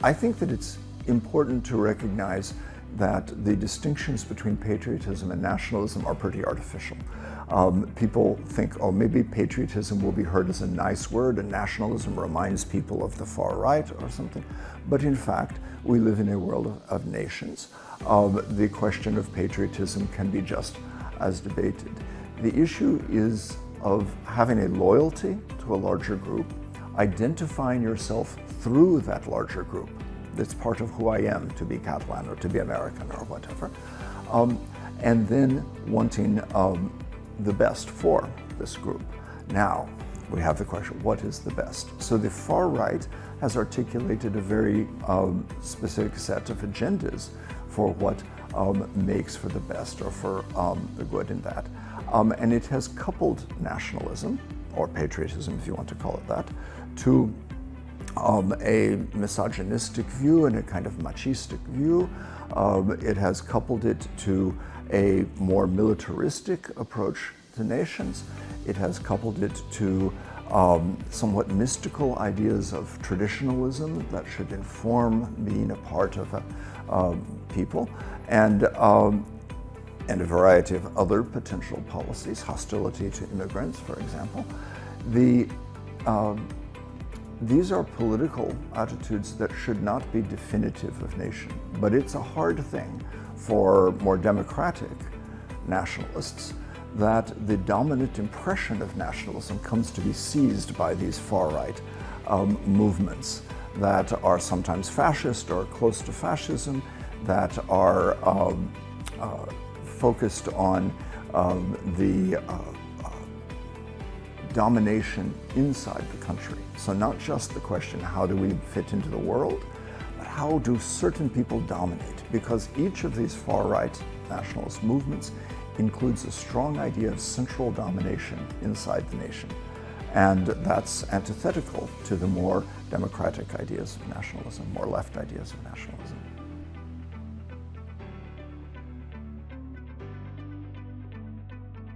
I think that it's important to recognize that the distinctions between patriotism and nationalism are pretty artificial. People think, oh, maybe patriotism will be heard as a nice word and nationalism reminds people of the far right or something. But in fact, we live in a world of nations. The question of patriotism can be just as debated. The issue is of having a loyalty to a larger group, identifying yourself through that larger group. That's part of who I am, to be Catalan or to be American or whatever. And then wanting the best for this group. Now, we have the question, what is the best? So the far right has articulated a very specific set of agendas for what makes for the best or for the good in that. And it has coupled nationalism, or patriotism if you want to call it that, to a misogynistic view and a kind of machistic view. It has coupled it to a more militaristic approach to nations. It has coupled it to somewhat mystical ideas of traditionalism that should inform being a part of a people, and a variety of other potential policies, hostility to immigrants, for example. These are political attitudes that should not be definitive of nation, but it's a hard thing for more democratic nationalists that the dominant impression of nationalism comes to be seized by these far-right movements that are sometimes fascist or close to fascism, that are focused on the domination inside the country. So not just the question, how do we fit into the world, but how do certain people dominate? Because each of these far-right nationalist movements includes a strong idea of central domination inside the nation. And that's antithetical to the more democratic ideas of nationalism, more left ideas of nationalism.